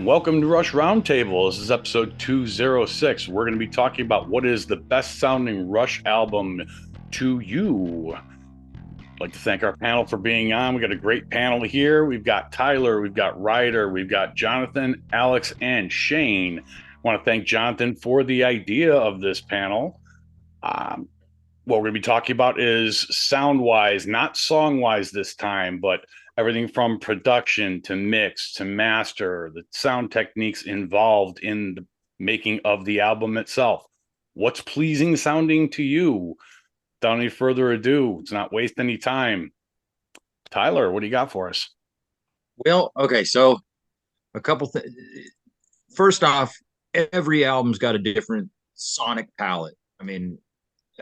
and welcome to Rush Roundtable. This is episode 206. We're going to be talking about what is the best sounding Rush album to you. I'd like to thank our panel for being on. We got a great panel here. We've got Tyler, we've got Ryder, we've got Jonathan, Alex, and Shane. I want to thank Jonathan for the idea of this panel. What we're going to be talking about is sound wise, not song wise this time, but everything from production to mix to master, the sound techniques involved in the making of the album itself. What's pleasing sounding to you? Without any further ado, let's not waste any time. Tyler, what do you got for us? Well, okay, so a couple things. First off, every album's got a different sonic palette. I mean,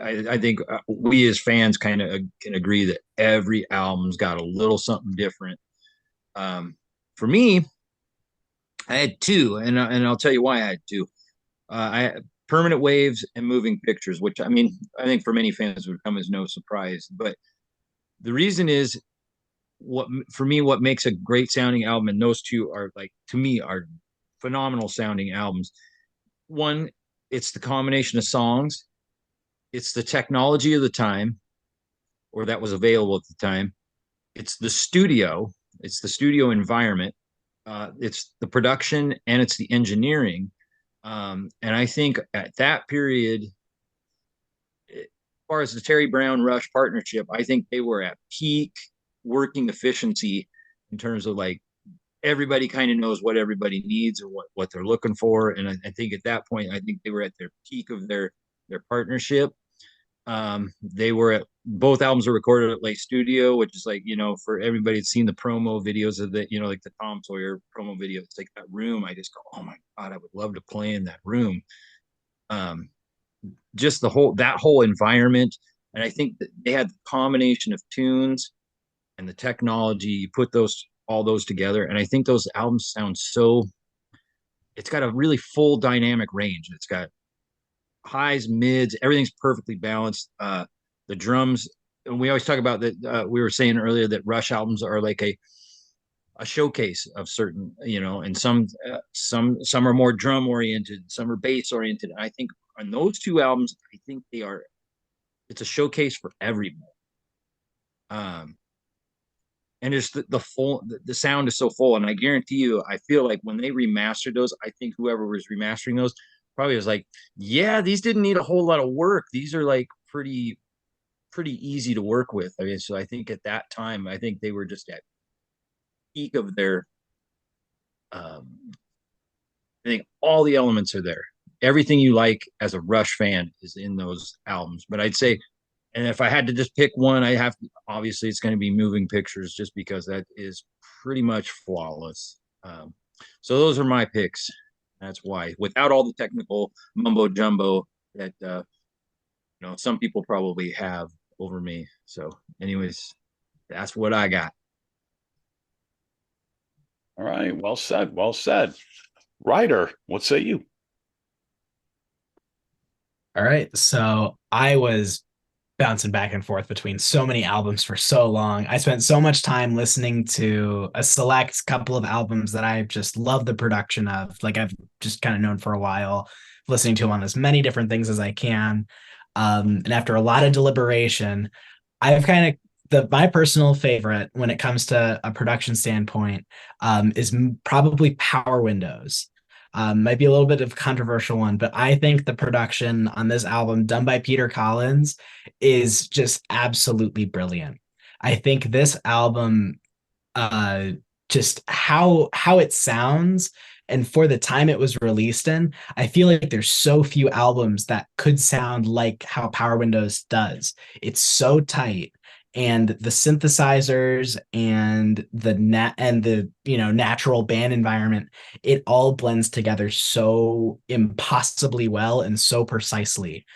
I think we as fans kind of can agree that every album's got a little something different. For me, I had two, and I'll tell you why I had two. I had Permanent Waves and Moving Pictures, which I mean, I think for many fans would come as no surprise. But the reason is what for me, what makes a great sounding album, and those two are like to me are phenomenal sounding albums. One, it's the combination of songs, it's the technology of the time, or that was available at the time. It's the studio, it's the studio environment, it's the production, and it's the engineering. And I think at that period, as far as the Terry Brown Rush partnership, I think they were at peak working efficiency in terms of like everybody kind of knows what everybody needs or what they're looking for. And I think at that point, I think they were at their peak of their partnership. They were at both albums were recorded at Lake Studio, which is like, for everybody that's seen the promo videos of the, like the Tom Sawyer promo video, it's like that room. I just go, oh my God, I would love to play in that room. Um, just that whole environment. And I think that they had the combination of tunes and the technology. You put all those together, and I think those albums sound so. It's got a really full dynamic range. It's got highs, mids, everything's perfectly balanced. The drums, and we always talk about that. We were saying earlier that Rush albums are like a showcase of certain, and some are more drum oriented, some are bass oriented. And I think on those two albums, I think it's a showcase for everyone. And it's the sound is so full, and I guarantee you, I feel like when they remastered those, I think whoever was remastering those probably was like, yeah, these didn't need a whole lot of work, these are like pretty easy to work with. I mean, so I think at that time, I think they were just at peak of their um I think all the elements are there. Everything you like as a Rush fan is in those albums. But I'd say, and if I had to just pick one, I have to, obviously it's going to be Moving Pictures, just because that is pretty much flawless. So those are my picks. That's why, without all the technical mumbo jumbo that some people probably have over me. So, anyways, that's what I got. All right, well said, well said. Ryder, what say you? All right. So I was bouncing back and forth between so many albums for so long. I spent so much time listening to a select couple of albums that I just love the production of. Like I've just kind of known for a while, listening to them on as many different things as I can. And after a lot of deliberation, I've kind of my personal favorite when it comes to a production standpoint is probably Power Windows. Might be a little bit of a controversial one, but I think the production on this album done by Peter Collins is just absolutely brilliant. I think this album, uh, just how it sounds and for the time it was released in, I feel like there's so few albums that could sound like how Power Windows does. It's so tight, and the synthesizers and the natural band environment, it all blends together so impossibly well and so precisely.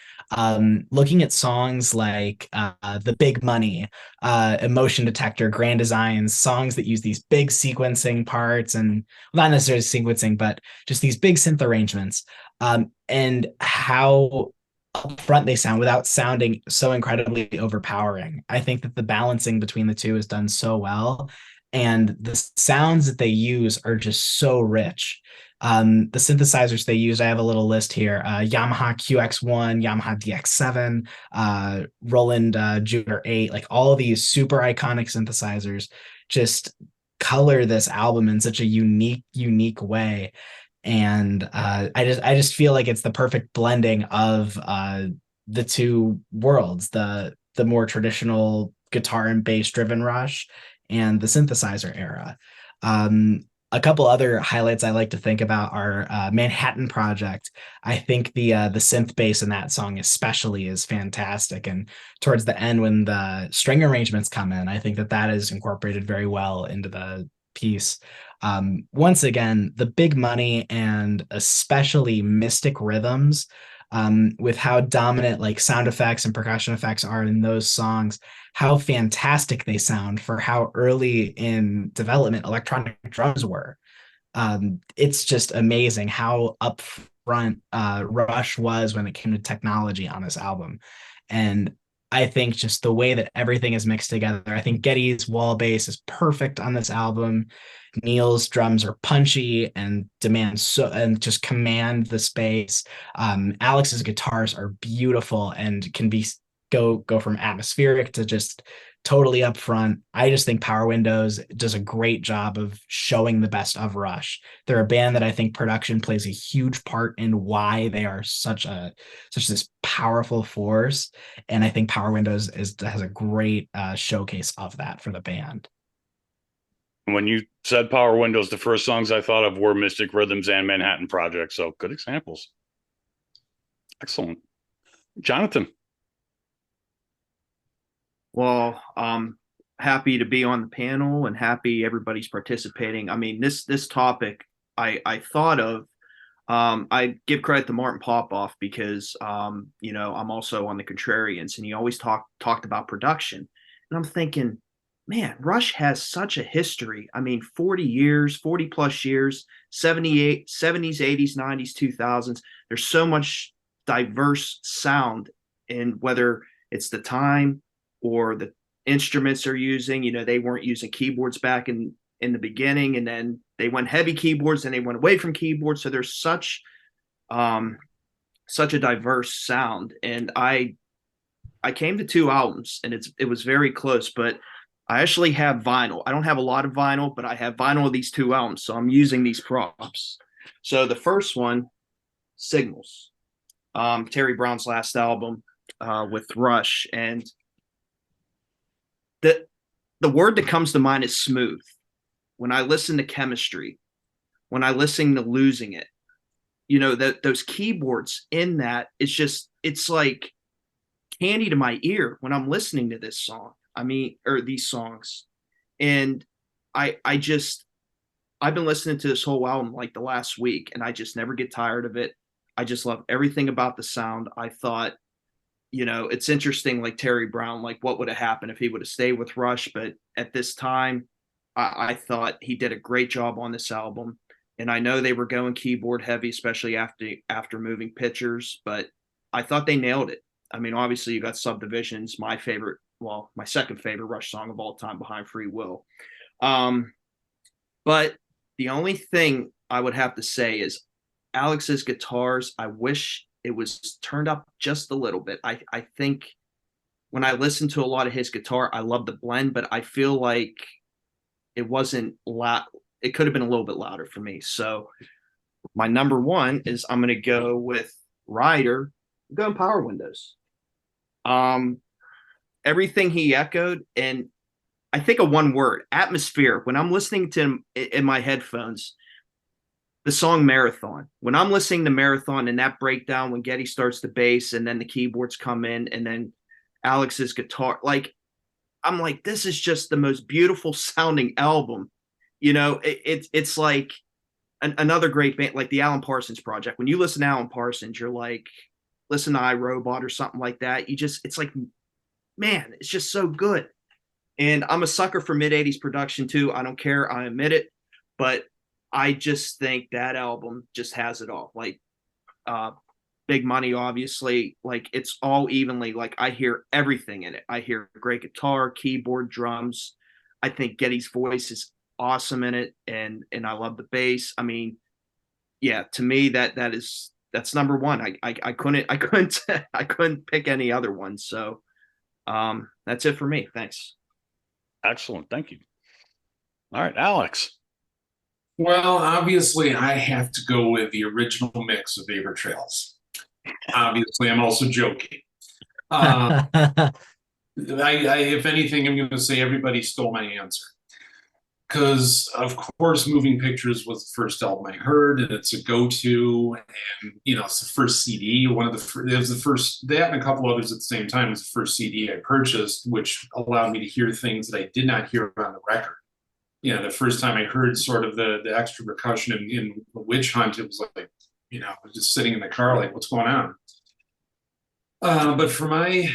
Looking at songs like The Big Money, Emotion Detector, Grand Designs, songs that use these big sequencing parts, and well, not necessarily sequencing, but just these big synth arrangements, and how upfront they sound without sounding so incredibly overpowering. I think that the balancing between the two is done so well. and the sounds that they use are just so rich. The synthesizers they use, I have a little list here: Yamaha QX1, Yamaha DX7, Roland Jupiter 8, like all of these super iconic synthesizers just color this album in such a unique way. And I just feel like it's the perfect blending of the two worlds, the more traditional guitar and bass driven Rush and the synthesizer era. A couple other highlights I like to think about are Manhattan Project. I think the synth bass in that song especially is fantastic, and towards the end when the string arrangements come in, I think that that is incorporated very well into the piece. Once again, the big money and especially mystic rhythms, with how dominant like sound effects and percussion effects are in those songs, how fantastic they sound for how early in development electronic drums were. It's just amazing how upfront Rush was when it came to technology on this album. And I think just the way that everything is mixed together, I think Geddy's wall bass is perfect on this album. Neil's drums are punchy and demand so and just command the space. Alex's guitars are beautiful and can be go from atmospheric to just totally upfront. I just think Power Windows does a great job of showing the best of Rush. They're a band that I think production plays a huge part in why they are such this powerful force. And I think Power Windows has a great showcase of that for the band. When you said Power Windows, the first songs I thought of were Mystic Rhythms and Manhattan Project. So good examples. Excellent. Jonathan. Well, happy to be on the panel and happy everybody's participating. I mean, this topic I thought of. I give credit to Martin Popoff because I'm also on the Contrarians, and he always talked about production. And I'm thinking, man, Rush has such a history. I mean, 40 years, 40 plus years, 78, 70s, 80s, 90s, 2000s. There's so much diverse sound, and whether it's the time or the instruments they're using, they weren't using keyboards back in the beginning, and then they went heavy keyboards and they went away from keyboards. So there's such a diverse sound. And I came to two albums, and it was very close, but I actually have vinyl. I don't have a lot of vinyl, but I have vinyl of these two albums, so I'm using these props. So the first one, Signals, Terry Brown's last album with Rush, and the word that comes to mind is smooth. When I listen to Chemistry, when I listen to Losing It, those keyboards in that, it's like candy to my ear when I'm listening to this song. I mean, or these songs. And I've been listening to this whole album like the last week, and I just never get tired of it. I just love everything about the sound. I thought, it's interesting, like Terry Brown, like what would have happened if he would have stayed with Rush. But at this time, I thought he did a great job on this album. And I know they were going keyboard heavy, especially after moving pictures, but I thought they nailed it. I mean, obviously you got Subdivisions, my second favorite Rush song of all time behind Free Will. But the only thing I would have to say is Alex's guitars, I wish it was turned up just a little bit. I think when I listen to a lot of his guitar, I love the blend, but I feel like it wasn't loud. It could have been a little bit louder for me. So my number one is I'm going to go with Ryder. I'm going Power Windows. Everything he echoed, and I think of one word, atmosphere. When I'm listening to him in my headphones, the song Marathon. When I'm listening to Marathon and that breakdown, when Geddy starts the bass and then the keyboards come in and then Alex's guitar, like, I'm like, this is just the most beautiful sounding album. It's like another great band, like the Alan Parsons Project. When you listen to Alan Parsons, you're like, listen to iRobot or something like that. It's like, man, it's just so good. And I'm a sucker for mid 80s production too. I don't care. I admit it. But I just think that album just has it all. Like, Big Money, obviously, like it's all evenly, like I hear everything in it. I hear great guitar, keyboard, drums. I think Geddy's voice is awesome in it, and I love the bass. I mean, yeah, to me that's number one. I couldn't I couldn't pick any other one. So that's it for me. Thanks. Excellent. Thank you. All right, Alex. Well, obviously, I have to go with the original mix of Vapor Trails. Obviously, I'm also joking. If anything, I'm going to say everybody stole my answer. Because, of course, Moving Pictures was the first album I heard, and it's a go-to. And, it's the first CD. It was the first, that and a couple others at the same time, was the first CD I purchased, which allowed me to hear things that I did not hear on the record. The first time I heard sort of the extra percussion in Witch Hunt, it was like, I was just sitting in the car like, what's going on? But for my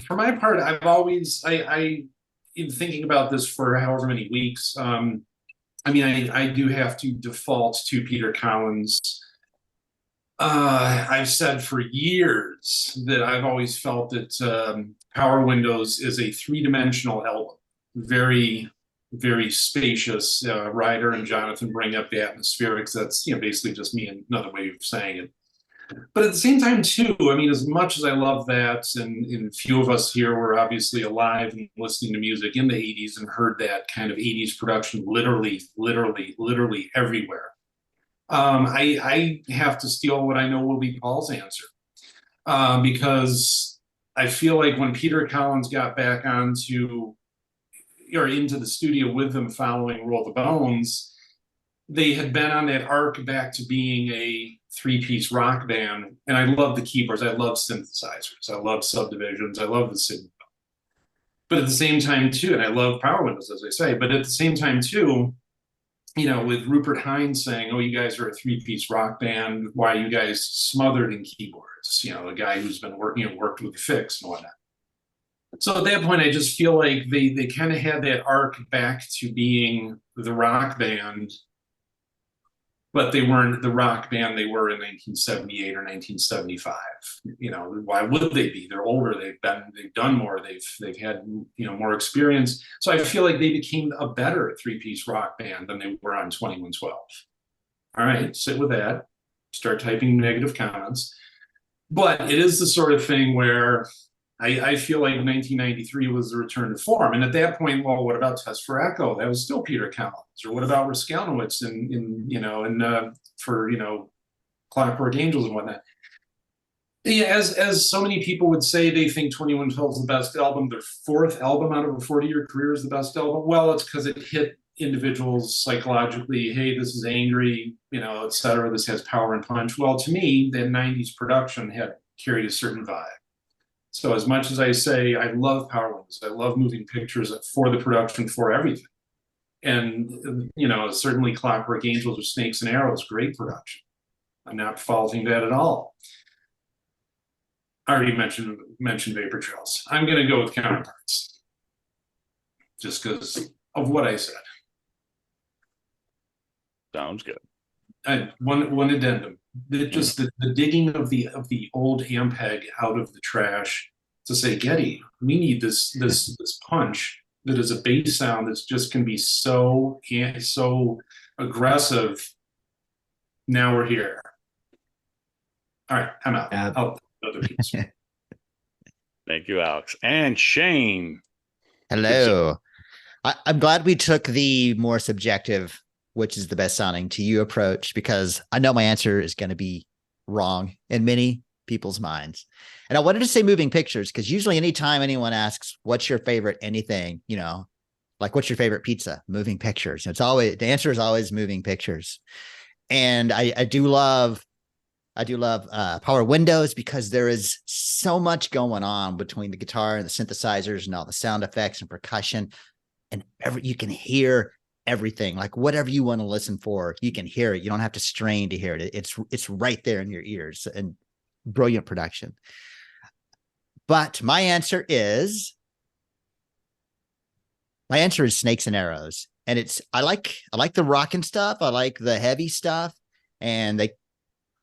part, I've always, in thinking about this for however many weeks, I do have to default to Peter Collins. I've said for years that I've always felt that Power Windows is a three-dimensional album, very, very spacious. Ryder and Jonathan bring up the atmospherics. That's basically just me, another way of saying it. But at the same time, too, as much as I love that, and few of us here were obviously alive and listening to music in the 80s and heard that kind of 80s production literally everywhere. I have to steal what I know will be Paul's answer. Because I feel like when Peter Collins got back into the studio with them following Roll the Bones, they had been on that arc back to being a three-piece rock band. And I love the keyboards. I love synthesizers. I love subdivisions. I love the signal. But at the same time, too, and I love Power Windows, as I say, but at the same time, too, with Rupert Hines saying, oh, you guys are a three-piece rock band. Why are you guys smothered in keyboards? A guy who's been worked with Fix and whatnot. So at that point, I just feel like they kind of had that arc back to being the rock band, but they weren't the rock band they were in 1978 or 1975. Why would they be? They're older. They've done more. They've had more experience. So I feel like they became a better three-piece rock band than they were on 2112. All right, sit with that. Start typing negative comments. But it is the sort of thing where I feel like 1993 was the return to form. And at that point, well, what about Test for Echo? That was still Peter Collins. Or what about Raskalnowitz for Clockwork Angels and whatnot? Yeah, as so many people would say, they think 2112 is the best album. Their fourth album out of a 40-year career is the best album. Well, it's because it hit individuals psychologically. Hey, this is angry, et cetera. This has power and punch. Well, to me, the 90s production had carried a certain vibe. So as much as I say I love Power Windows, I love Moving Pictures for the production, for everything. And, certainly Clockwork Angels or Snakes and Arrows, great production. I'm not faulting that at all. I already mentioned Vapor Trails. I'm going to go with Counterparts, just because of what I said. Sounds good. One addendum. The digging of the old Ampeg out of the trash to say, Geddy, we need this punch that is a bass sound that's just can be so aggressive. Now we're here. All right, I'm out. Other piece. Thank you, Alex. And Shane. Hello. I'm glad we took the more subjective, which is the best sounding to you approach, because I know my answer is going to be wrong in many people's minds. And I wanted to say Moving Pictures, because usually anytime anyone asks, what's your favorite anything, like what's your favorite pizza? Moving Pictures. The answer is always Moving Pictures. And I do love Power Windows, because there is so much going on between the guitar and the synthesizers and all the sound effects and percussion, and you can hear everything. Like whatever you want to listen for, you can hear it. You don't have to strain to hear it. It's right there in your ears, and brilliant production. But my answer is Snakes and Arrows. And I like the rockin' stuff. I like the heavy stuff. And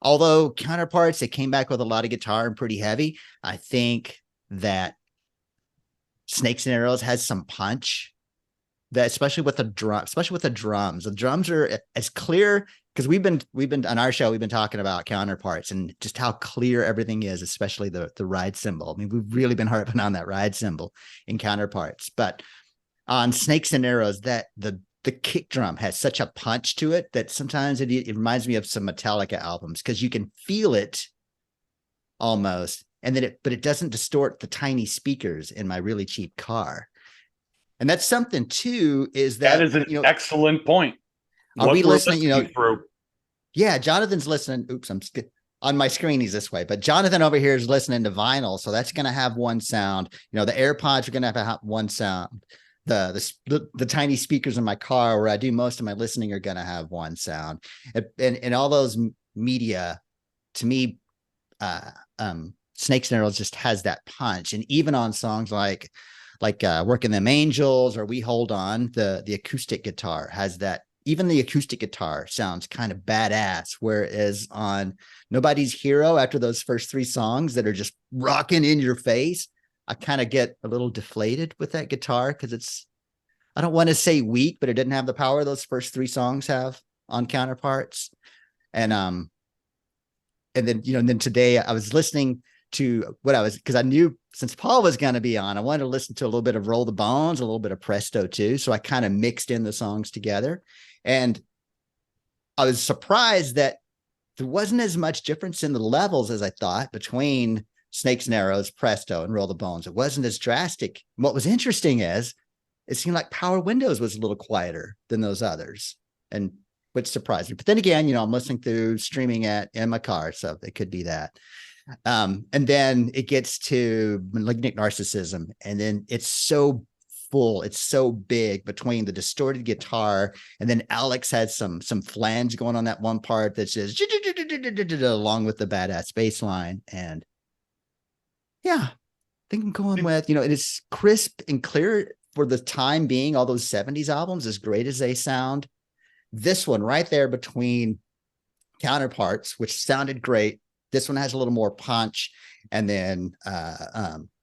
although Counterparts, they came back with a lot of guitar and pretty heavy, I think that Snakes and Arrows has some punch that especially with the drums. The drums are as clear because we've been on our show, we've been talking about counterparts and just how clear everything is, especially the ride cymbal. I mean, we've really been harping on that ride cymbal in counterparts, but on Snakes and Arrows, that the kick drum has such a punch to it that sometimes it reminds me of some Metallica albums because you can feel it almost, and then but it doesn't distort the tiny speakers in my really cheap car. And that's something too, is that is an excellent point. Are we listening? Through. Yeah, Jonathan's listening. Oops, I'm on my screen. He's this way, but Jonathan over here is listening to vinyl, so that's going to have one sound. The AirPods are going to have one sound. The tiny speakers in my car where I do most of my listening are going to have one sound, and all those media, to me, Snakes and Arrows just has that punch. And even on songs like Working Them Angels or We Hold On, the acoustic guitar has that. Even the acoustic guitar sounds kind of badass, whereas on Nobody's Hero, after those first three songs that are just rocking in your face, I kind of get a little deflated with that guitar because I don't want to say weak, but it didn't have the power those first three songs have on Counterparts. And then today I was listening to because I knew since Paul was going to be on, I wanted to listen to a little bit of Roll the Bones, a little bit of Presto too. So I kind of mixed in the songs together, and I was surprised that there wasn't as much difference in the levels as I thought between Snakes and Arrows, Presto, and Roll the Bones. It wasn't as drastic. What was interesting is it seemed like Power Windows was a little quieter than those others, and which surprised me. But then again, I'm listening through streaming in my car, so it could be that. And then it gets to Malignant Narcissism, and then it's so full, it's so big between the distorted guitar, and then Alex had some flange going on that one part that says along with the badass bass line. And yeah, I think I'm going with, it is crisp and clear for the time being. All those 70s albums, as great as they sound, this one right there between Counterparts, which sounded great, this one has a little more punch, and then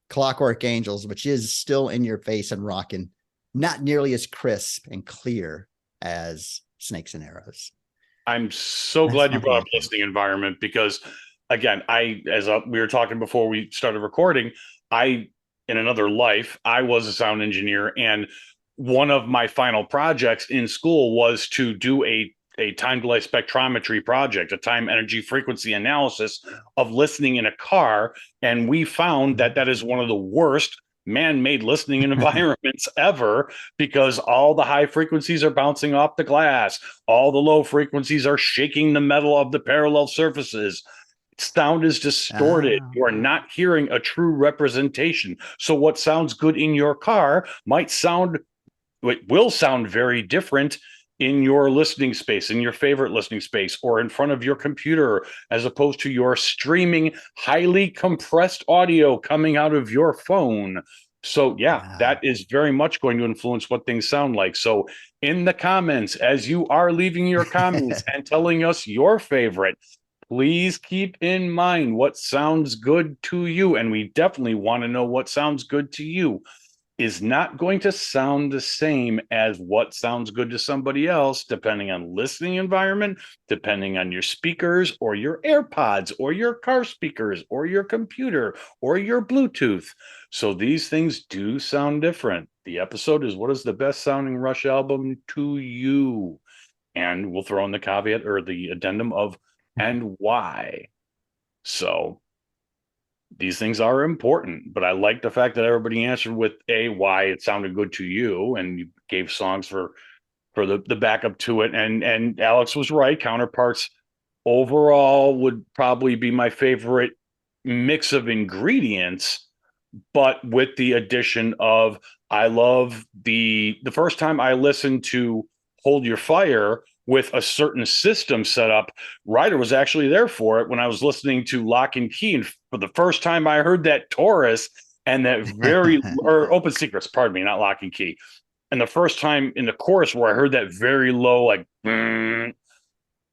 Clockwork Angels, which is still in your face and rocking, not nearly as crisp and clear as Snakes and Arrows. I'm so glad you brought up listening environment, because again, we were talking before we started recording, in another life, I was a sound engineer, and one of my final projects in school was to do a time delay spectrometry project, a time energy frequency analysis of listening in a car. And we found that is one of the worst man-made listening environments ever, because all the high frequencies are bouncing off the glass. All the low frequencies are shaking the metal of the parallel surfaces. Sound is distorted. You are not hearing a true representation. So what sounds good in your car will sound very different in your listening space, in your favorite listening space, or in front of your computer, as opposed to your streaming highly compressed audio coming out of your phone. So that is very much going to influence what things sound like. So in the comments, as you are leaving your comments and telling us your favorite, please keep in mind what sounds good to you. And we definitely want to know what sounds good to you. Is not going to sound the same as what sounds good to somebody else, depending on listening environment, depending on your speakers or your AirPods or your car speakers or your computer or your Bluetooth. So these things do sound different. The episode is, what is the best sounding Rush album to you? And we'll throw in the caveat or the addendum of, and why. So these things are important, but I like the fact that everybody answered with why it sounded good to you, and you gave songs for the backup to it. And Alex was right. Counterparts overall would probably be my favorite mix of ingredients, but with the addition of, I love the first time I listened to Hold Your Fire with a certain system set up. Ryder was actually there for it when I was listening to Lock and Key. And for the first time I heard that Taurus and that or Open Secrets, pardon me, not Lock and Key. And the first time in the chorus where I heard that very low, like, it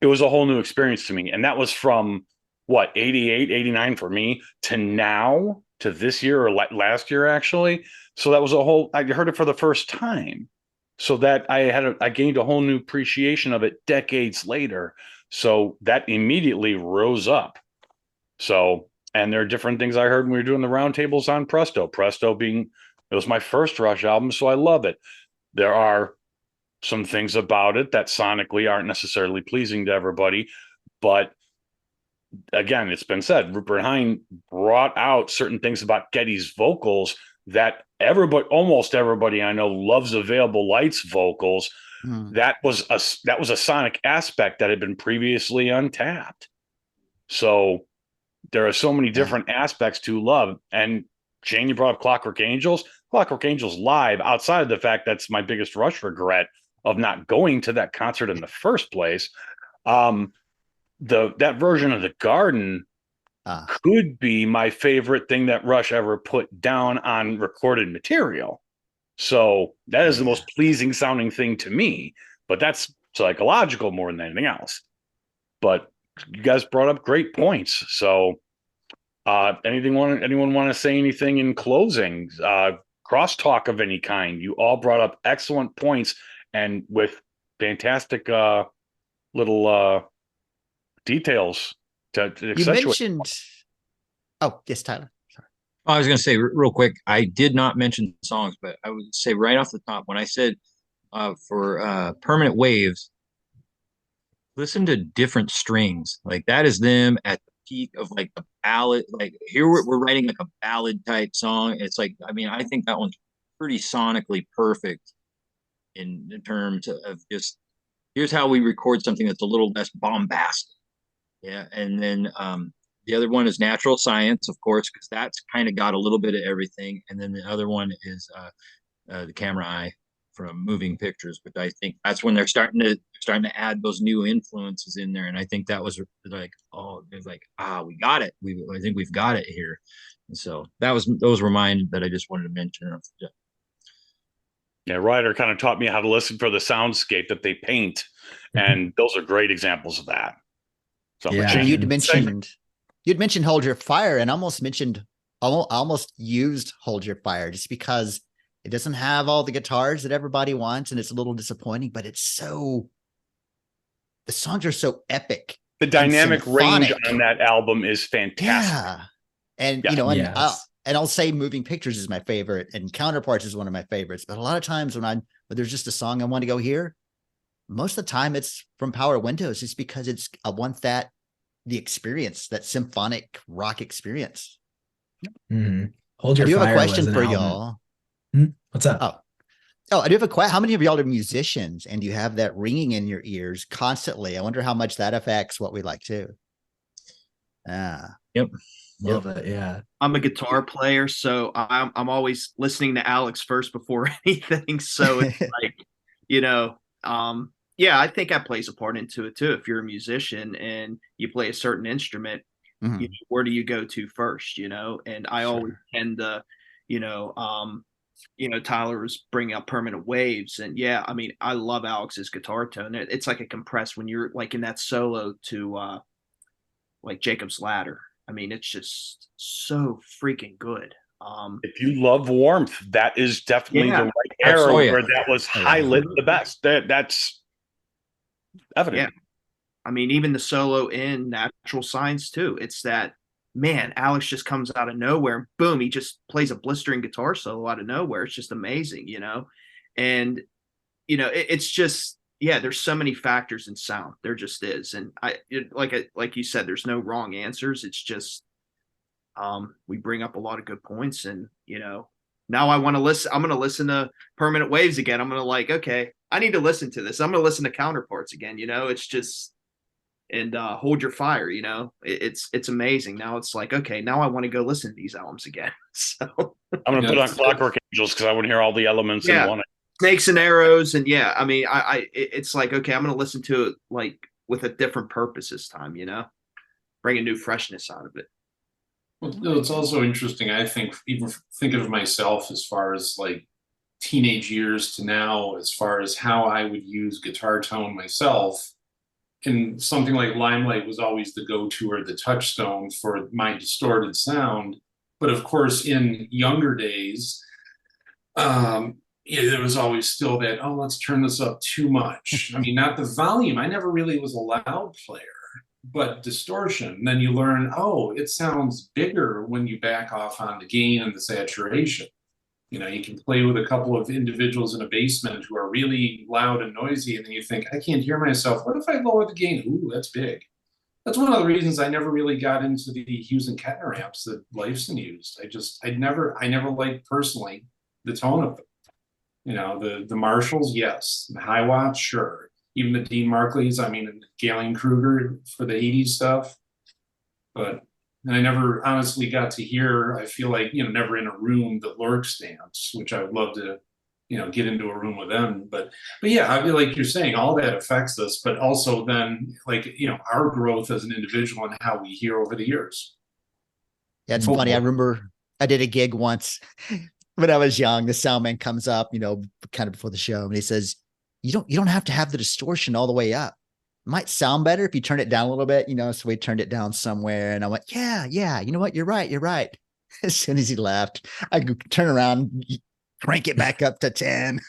was a whole new experience to me. And that was from 88, 89 for me to now, to this year or last year, actually. So that was I heard it for the first time. So that I gained a whole new appreciation of it decades later. So that immediately rose up. So, and there are different things I heard when we were doing the roundtables on Presto. Presto being, it was my first Rush album, so I love it. There are some things about it that sonically aren't necessarily pleasing to everybody, but again, it's been said, Rupert Hine brought out certain things about Geddy's vocals that everybody, almost everybody I know, loves Available Light's vocals. That was a sonic aspect that had been previously untapped. So there are so many different aspects to love. And Shane, you brought up Clockwork Angels. Clockwork Angels live, outside of the fact that's my biggest Rush regret of not going to that concert in the first place. That version of The Garden could be my favorite thing that Rush ever put down on recorded material. So that is the most pleasing sounding thing to me, but that's psychological more than anything else. But you guys brought up great points. So anyone want to say anything in closing? Crosstalk of any kind. You all brought up excellent points and with fantastic little details to You mentioned. Oh, yes, Tyler. Sorry. I was going to say real quick, I did not mention songs, but I would say right off the top, when I said for Permanent Waves, listen to different strings. Like that is them at the peak of like the ballad. Like here we're writing like a ballad type song. It's like, I mean, I think that one's pretty sonically perfect in terms of just here's how we record something that's a little less bombastic. Yeah. And then the other one is Natural Science, of course, because that's kind of got a little bit of everything. And then the other one is The Camera Eye from Moving Pictures, but I think that's when they're starting to add those new influences in there. And I think that was like, oh, it's like, we got it. I think we've got it here. And so those were mine that I just wanted to mention. Yeah, Ryder kind of taught me how to listen for the soundscape that they paint, and those are great examples of that. So Yeah. You'd mentioned Hold Your Fire, and almost used Hold Your Fire just because it doesn't have all the guitars that everybody wants, and it's a little disappointing, but the songs are so epic. The dynamic range on that album is fantastic. Yeah. And and I'll say Moving Pictures is my favorite, and Counterparts is one of my favorites. But a lot of times when there's just a song I want to go hear, most of the time it's from Power Windows, just because I want the experience, that symphonic rock experience. Mm-hmm. Hold Your Fire. I do Fire have a question for y'all. What's up? Oh, I do have a question. How many of y'all are musicians and you have that ringing in your ears constantly? I wonder how much that affects what we like too. Yep. Love it. Yeah. I'm a guitar player, so I'm always listening to Alex first before anything. So it's like, I think that plays a part into it too. If you're a musician and you play a certain instrument, where do you go to first? And I always tend to, Tyler was bringing up Permanent Waves, and I mean, I love Alex's guitar tone. It's like a compressed when you're like in that solo to like Jacob's Ladder. I mean, it's just so freaking good. If you love Warmth, that is definitely the right era where that was highlighted the best. That's evident. Yeah. I mean, even the solo in Natural Science too. It's that, man, Alex just comes out of nowhere and boom, he just plays a blistering guitar solo out of nowhere. It's just amazing, and it's just, there's so many factors in sound. There just is. And like you said, there's no wrong answers. It's just, we bring up a lot of good points, and, now I want to listen. I'm going to listen to Permanent Waves again. I'm going to okay, I need to listen to this. I'm going to listen to Counterparts again. It's just, and Hold Your Fire, it's amazing. Now it's like, okay, now I want to go listen to these albums again. So I'm going to put on Clockwork Angels because I want to hear all the elements in one. Snakes and Arrows, and I mean, it's like, okay, I'm going to listen to it like with a different purpose this time, bring a new freshness out of it. Well, it's also interesting. I think, even thinking of myself as far as like teenage years to now, as far as how I would use guitar tone myself, and something like Limelight was always the go-to or the touchstone for my distorted sound. But of course, in younger days, there was always still that, oh, let's turn this up too much. I mean, not the volume. I never really was a loud player, but distortion. Then you learn, oh, it sounds bigger when you back off on the gain and the saturation. You can play with a couple of individuals in a basement who are really loud and noisy, and then you think, I can't hear myself. What if I lower the gain? Ooh, that's big. That's one of the reasons I never really got into the Hughes and Kettner amps that Lifeson used. I never liked personally the tone of them. The Marshalls, yes. The high watts, sure. Even the Dean Markleys, and Galen Kruger for the 80s stuff. But I never honestly got to hear, I feel like, never in a room, the Lurk stamps, which I would love to, get into a room with them. But yeah, I feel like you're saying all that affects us, but also then our growth as an individual and how we hear over the years. Yeah, it's funny. I remember I did a gig once when I was young. The sound man comes up, kind of before the show, and he says, you don't have to have the distortion all the way up. It might sound better if you turn it down a little bit, so we turned it down somewhere. And I went, yeah, you know what? You're right. As soon as he left, I could turn around, crank it back up to 10.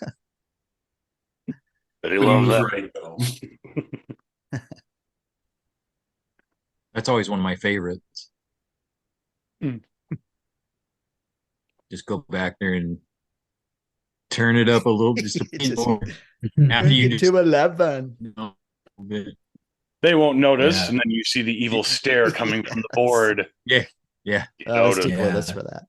But he loves that. Right, though. That's always one of my favorites. Just go back there and turn it up a little, just a bit more. After you get to 11. They won't notice, and then you see the evil stare coming from the board. Yeah. I was too clueless for that.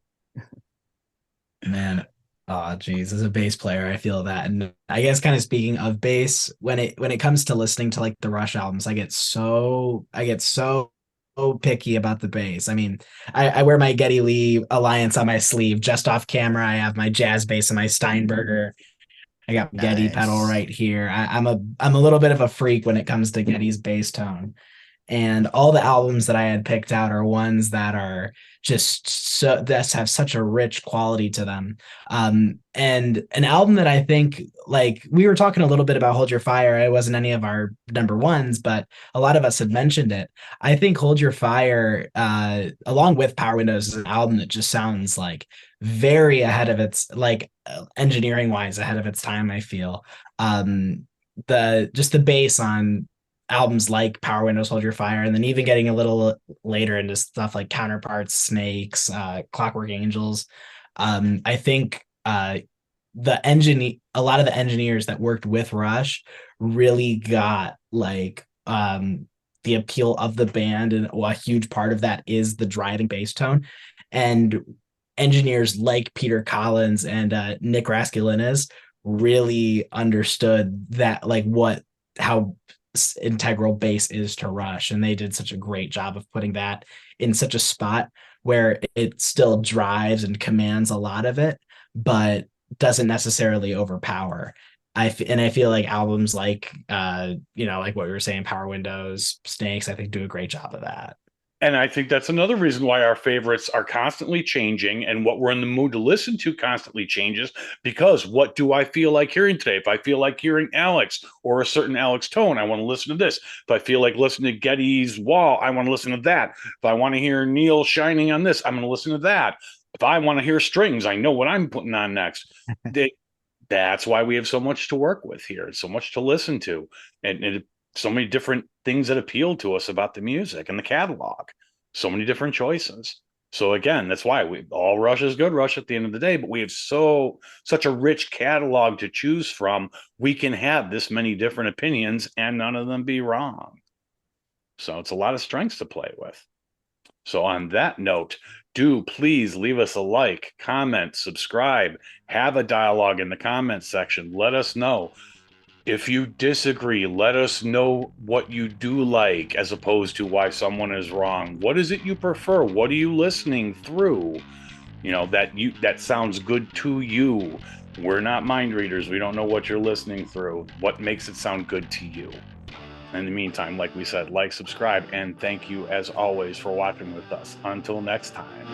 Man, oh geez, as a bass player, I feel that. And I guess kind of speaking of bass, when it comes to listening to like the Rush albums, I get so picky about the bass. I wear my Geddy Lee Alliance on my sleeve just off camera. I have my jazz bass and my Steinberger. I got Geddy pedal right here. I'm a little bit of a freak when it comes to Geddy's bass tone. And all the albums that I had picked out are ones that are just that have such a rich quality to them. And an album that I think, like, we were talking a little bit about Hold Your Fire. It wasn't any of our number ones, but a lot of us had mentioned it. I think Hold Your Fire, along with Power Windows, is an album that just sounds like very ahead of its, like, engineering wise, ahead of its time. I feel the bass on albums like Power Windows, Hold Your Fire, and then even getting a little later into stuff like Counterparts, Snakes, Clockwork Angels. I think a lot of the engineers that worked with Rush really got like the appeal of the band, and a huge part of that is the driving bass tone. And engineers like Peter Collins and Nick Raskulinez really understood that, like, how integral bass is to Rush, and they did such a great job of putting that in such a spot where it still drives and commands a lot of it, but doesn't necessarily overpower. I feel like albums like like what we were saying, Power Windows, Snakes, I think do a great job of that. And I think that's another reason why our favorites are constantly changing, and what we're in the mood to listen to constantly changes, because what do I feel like hearing today? If I feel like hearing Alex or a certain Alex tone, I want to listen to this. If I feel like listening to Geddy's Wall, I want to listen to that. If I want to hear Neil Shining on this, I'm going to listen to that. If I want to hear strings, I know what I'm putting on next. That's why we have so much to work with here, so much to listen to, and so many different things that appeal to us about the music and the catalog. So many different choices. So again, that's why all Rush is good Rush at the end of the day, but we have such a rich catalog to choose from. We can have this many different opinions and none of them be wrong. So it's a lot of strengths to play with. So on that note, do please leave us a like, comment, subscribe, have a dialogue in the comments section. Let us know. If you disagree, let us know what you do like as opposed to why someone is wrong. What is it you prefer? What are you listening through? That sounds good to you. We're not mind readers. We don't know what you're listening through. What makes it sound good to you? In the meantime, like we said, like, subscribe, and thank you as always for watching with us. Until next time.